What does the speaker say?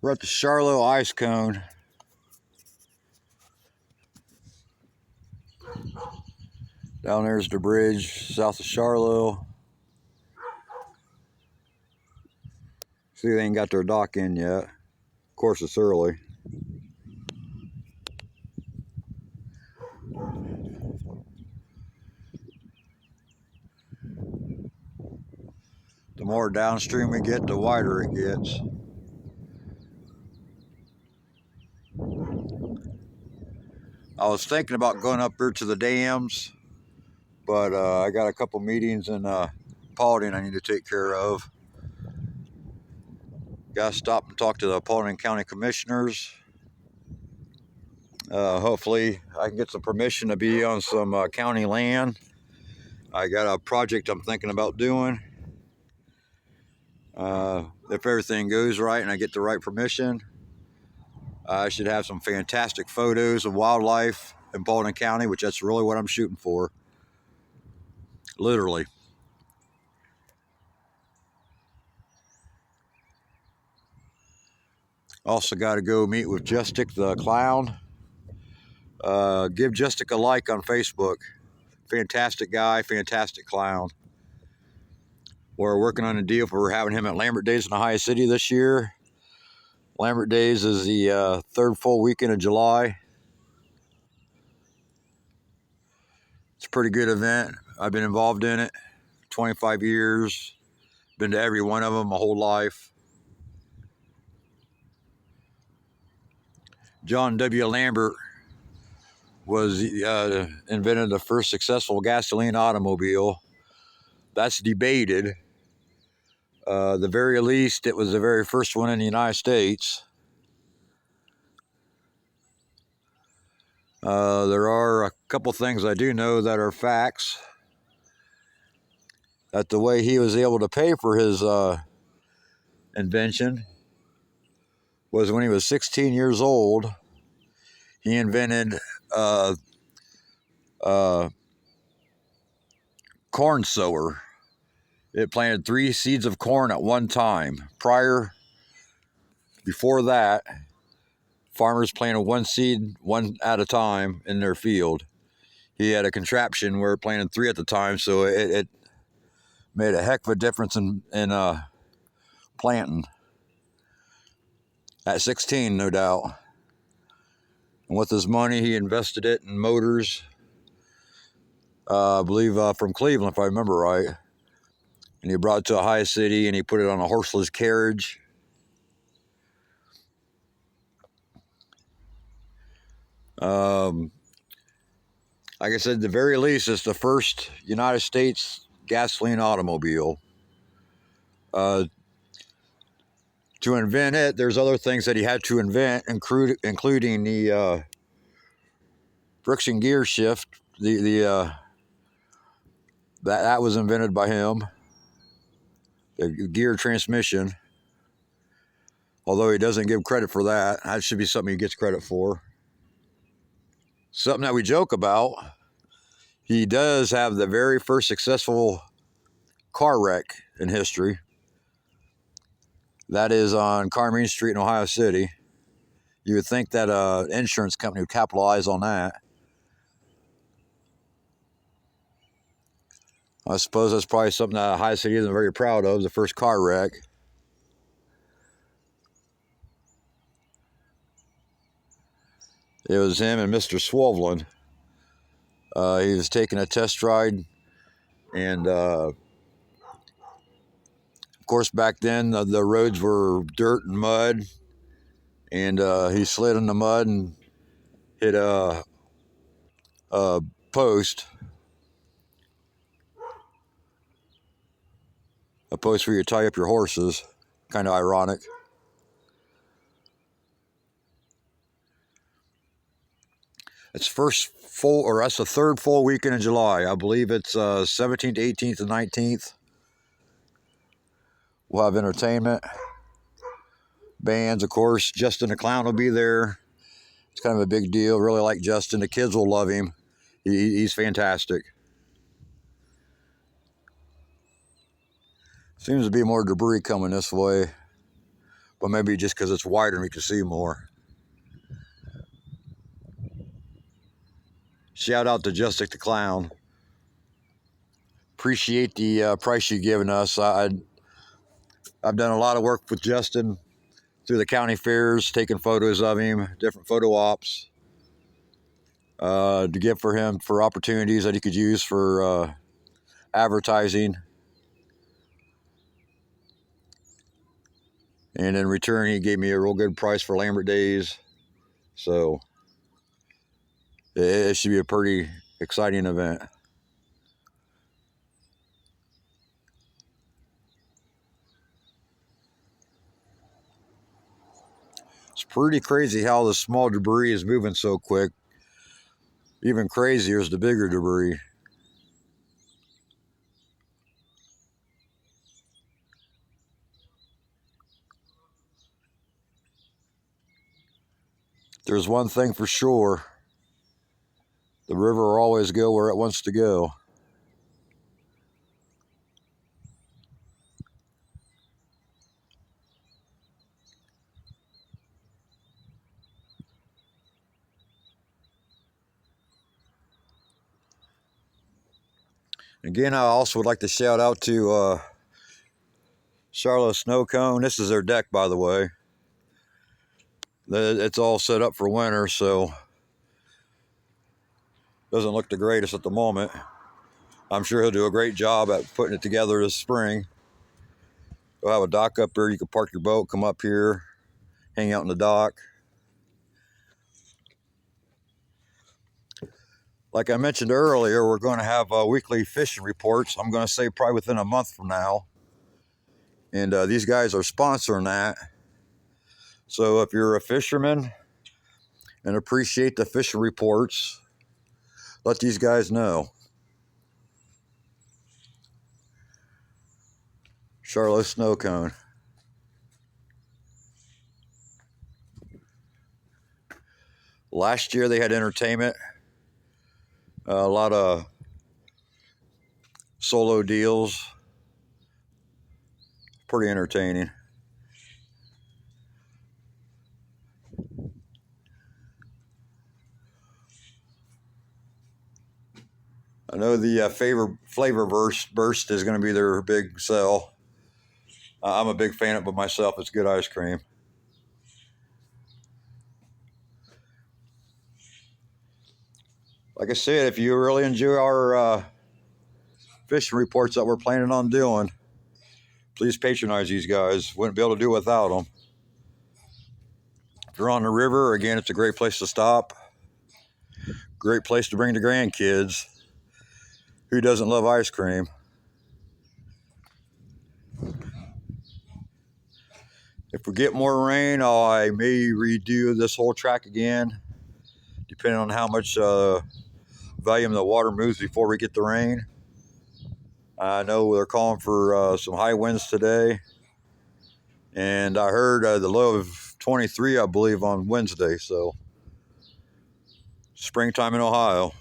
We're at the Charloe ice cone. Down there's the bridge south of Charloe. See, they ain't got their dock in yet. Of course, it's early. The more downstream we get, the wider it gets. I was thinking about going up here to the dams, but I got a couple meetings in Paulding I need to take care of. Got to stop and talk to the Paulding County Commissioners. Hopefully I can get some permission to be on some county land. I got a project I'm thinking about doing. If everything goes right and I get the right permission, I should have some fantastic photos of wildlife in Paulding County, which that's really what I'm shooting for. Literally. Also got to go meet with Justic the clown. Give Justic a like on Facebook. Fantastic guy, fantastic clown. We're working on a deal for having him at Lambert Days in Ohio City this year. Lambert Days is the third full weekend of July. It's a pretty good event. I've been involved in it 25 years. Been to every one of them my whole life. John W. Lambert was invented the first successful gasoline automobile. That's debated. The very least, it was the very first one in the United States. There are a couple things I do know that are facts. That the way he was able to pay for his invention was when he was 16 years old. He invented corn sower. It planted 3 seeds of corn at one time. Before that, farmers planted 1 seed, one at a time in their field. He had a contraption where it planted 3 at the time, so it made a heck of a difference in planting. At 16, no doubt. And with his money, he invested it in motors, I believe from Cleveland, if I remember right. And he brought it to Ohio City, and he put it on a horseless carriage. Like I said, at the very least, it's the first United States gasoline automobile. To invent it, there's other things that he had to invent, including the friction gear shift. That was invented by him. The gear transmission. Although he doesn't give credit for that. That should be something he gets credit for. Something that we joke about. He does have the very first successful car wreck in history. That is on Carmine Street in Ohio City. You would think that an insurance company would capitalize on that. I suppose that's probably something that Ohio City isn't very proud of, the first car wreck. It was him and Mr. Swovlin. He was taking a test ride, and of course back then the roads were dirt and mud, and he slid in the mud and hit a post. A post where you tie up your horses. Kind of ironic. It's that's the third full weekend in July. I believe it's 17th, 18th, and 19th. We'll have entertainment. Bands, of course. Justin the Clown will be there. It's kind of a big deal. Really like Justin. The kids will love him. He's fantastic. Seems to be more debris coming this way. but maybe just because it's wider and we can see more. Shout out to Justic the Clown. Appreciate the price you've given us. I've done a lot of work with Justin through the county fairs, taking photos of him, different photo ops, to get for him for opportunities that he could use for advertising. And in return, he gave me a real good price for Lambert Days. So it should be a pretty exciting event. It's pretty crazy how the small debris is moving so quick. Even crazier is the bigger debris. There's one thing for sure. The river will always go where it wants to go. Again, I also would like to shout out to Charloe Sno-cone. This is their deck, by the way. It's all set up for winter, so doesn't look the greatest at the moment. I'm sure he'll do a great job at putting it together this spring. We'll have a dock up here. You can park your boat, come up here, hang out in the dock. Like I mentioned earlier, we're going to have weekly fishing reports. I'm going to say probably within a month from now. And these guys are sponsoring that. So if you're a fisherman and appreciate the fishing reports, let these guys know. Charloe Sno-cone. Last year they had entertainment. A lot of solo deals. Pretty entertaining. I know the flavor burst is going to be their big sell. I'm a big fan of it myself. It's good ice cream. Like I said, if you really enjoy our fishing reports that we're planning on doing, please patronize these guys. Wouldn't be able to do without them. If you're on the river, again, it's a great place to stop. Great place to bring the grandkids. Who doesn't love ice cream? If we get more rain, I may redo this whole track again, depending on how much volume the water moves before we get the rain. I know they're calling for some high winds today. And I heard the low of 23, I believe, on Wednesday. So, springtime in Ohio.